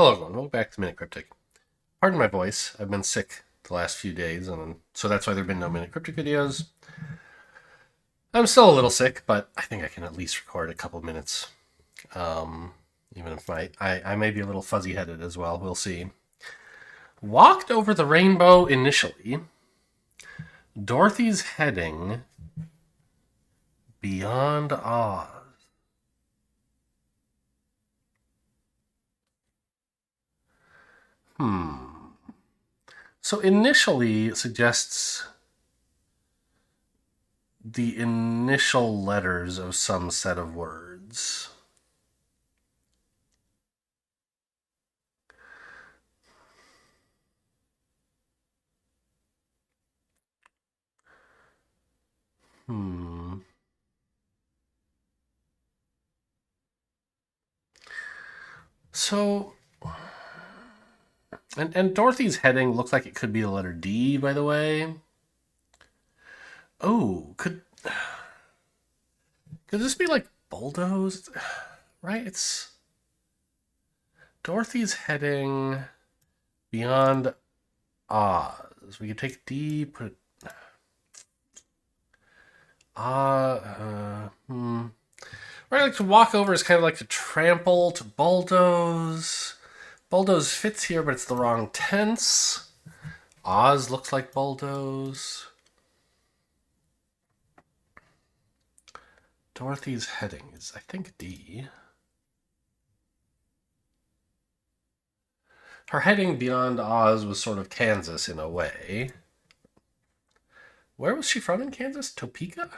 Hello everyone, welcome back to Minute Cryptic. Pardon my voice, I've been sick the last few days, and so that's why there have been no Minute Cryptic videos. I'm still a little sick, but I think I can at least record a couple minutes. Even if I may be a little fuzzy-headed as well, we'll see. Walked over the rainbow initially. Dorothy's heading beyond Oz. So initially it suggests the initial letters of some set of words. So, and Dorothy's heading looks like it could be the letter D, by the way. Oh, could this be like bulldoze? Right? It's Dorothy's heading beyond Oz. We could take D, put Right, like to walk over is kind of like to trample, to bulldoze. Bulldoze fits here, but it's the wrong tense. Oz looks like bulldoze. Dorothy's heading is, I think, D. Her heading beyond Oz was sort of Kansas in a way. Where was she from in Kansas? Topeka?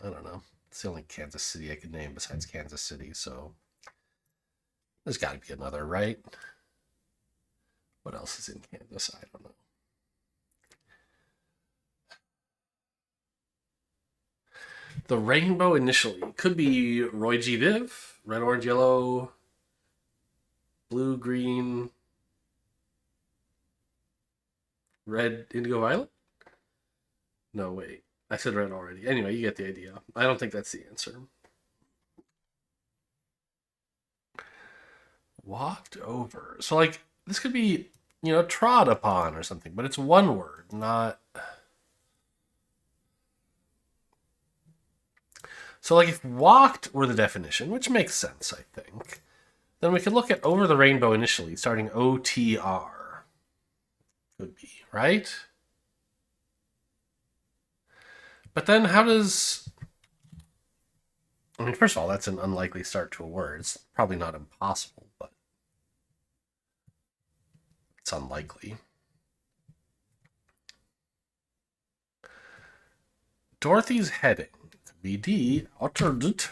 I don't know. It's the only Kansas city I could name besides Kansas City, so there's got to be another, right? What else is in Kansas? I don't know. The rainbow initially could be Roy G. Viv, red, orange, yellow, blue, green, red, indigo, violet. No, wait. I said red already. Anyway, you get the idea. I don't think that's the answer. Walked over. So, like, this could be, trod upon or something, but it's one word, not. So, like, if walked were the definition, which makes sense, I think, then we could look at over the rainbow initially, starting OTR. Could be, right? But then how does. I mean, first of all, that's an unlikely start to a word. It's probably not impossible, but it's unlikely. Dorothy's heading could be D. Altered.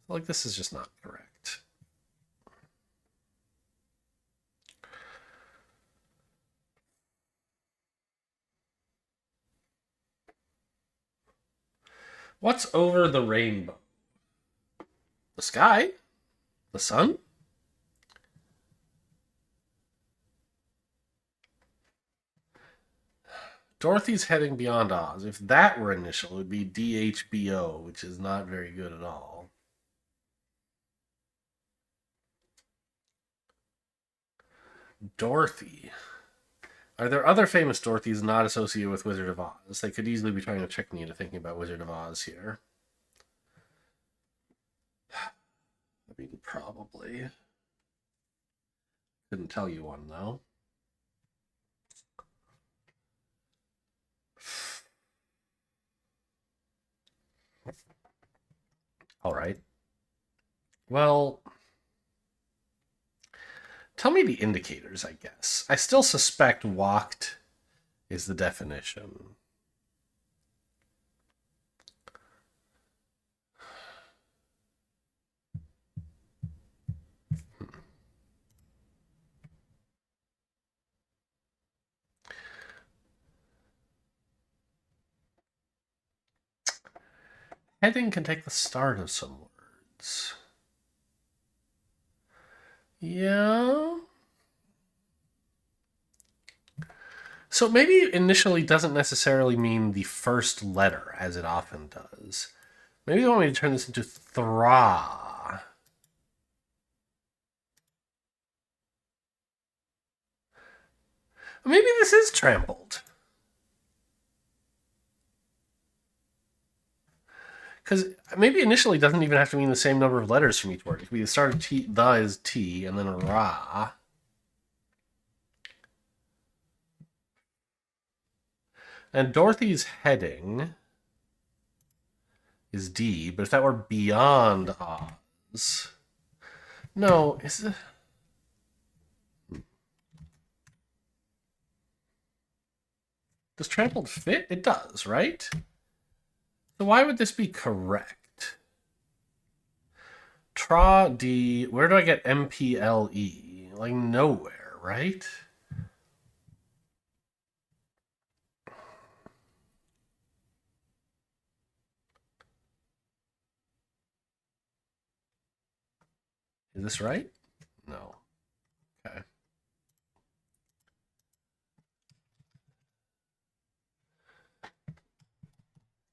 Like, this is just not correct. What's over the rainbow? The sky? The sun? Dorothy's heading beyond Oz. If that were initial, it would be DHBO, which is not very good at all. Dorothy. Are there other famous Dorothys not associated with Wizard of Oz? They could easily be trying to trick me into thinking about Wizard of Oz here. I mean, probably. Couldn't tell you one, though. All right. Well, tell me the indicators, I guess. I still suspect walked is the definition. Heading can take the start of some words. Yeah. So maybe initially doesn't necessarily mean the first letter, as it often does. Maybe they want me to turn this into thra. Maybe this is trampled. Because maybe initially it doesn't even have to mean the same number of letters from each word. It could be the start of T, the is T, and then a ra. And Dorothy's heading is D, but if that were beyond Oz... No, is it... Does trampled fit? It does, right? So why would this be correct? Tra D, where do I get MPLE? Like nowhere, right? Is this right? No. Okay.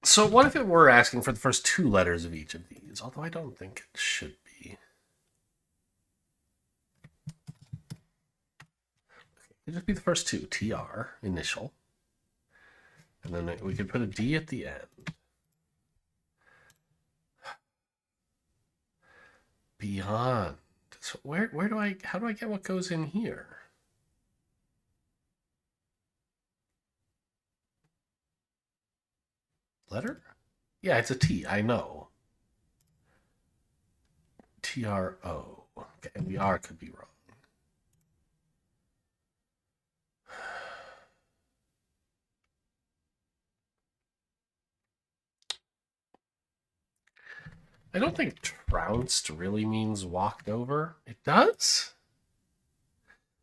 So what if it were asking for the first two letters of each of these? Although I don't think it should be. It'd just be the first two, TR, initial. And then we could put a D at the end. Beyond. So where do I, how do I get what goes in here? Letter? Yeah, it's a T, I know. TRO. Okay, and the R could be wrong. I don't think trounced really means walked over. It does?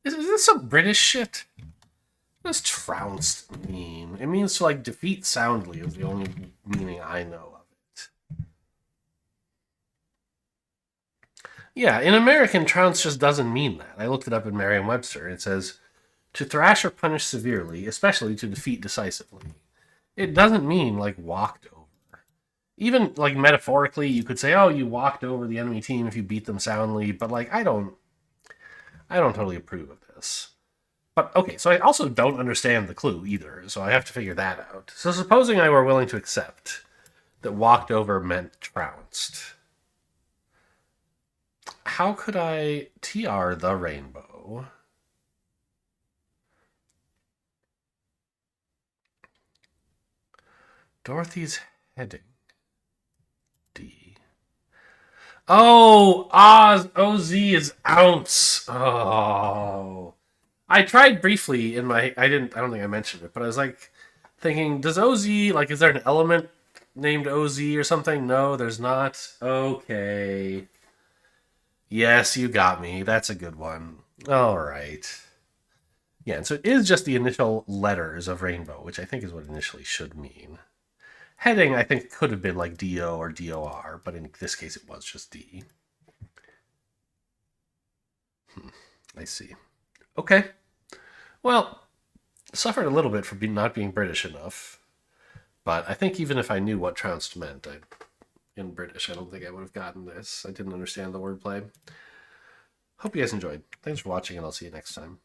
Is this some British shit? What does trounced mean? It means to like defeat soundly is the only meaning I know of it. Yeah, in American, trounce just doesn't mean that. I looked it up in Merriam-Webster. It says to thrash or punish severely, especially to defeat decisively. It doesn't mean like walked over. Even like metaphorically, you could say, "Oh, you walked over the enemy team if you beat them soundly," but like I don't totally approve of this. But okay, so I also don't understand the clue either, so I have to figure that out. So supposing I were willing to accept that walked over meant trounced, how could I TR the rainbow? Dorothy's heading. D. Oh, Oz, OZ is ounce. Oh. I tried briefly in my, I don't think I mentioned it, but I was like thinking, does OZ, like, is there an element named OZ or something? No, there's not. Okay. Yes, you got me. That's a good one. All right. Yeah, and so it is just the initial letters of rainbow, which I think is what initially should mean. Heading, I think, could have been like DO or DOR, but in this case it was just D. I see. Okay. Well, suffered a little bit for not being British enough, but I think even if I knew what trounced meant, in British, I don't think I would have gotten this. I didn't understand the wordplay. Hope you guys enjoyed. Thanks for watching, and I'll see you next time.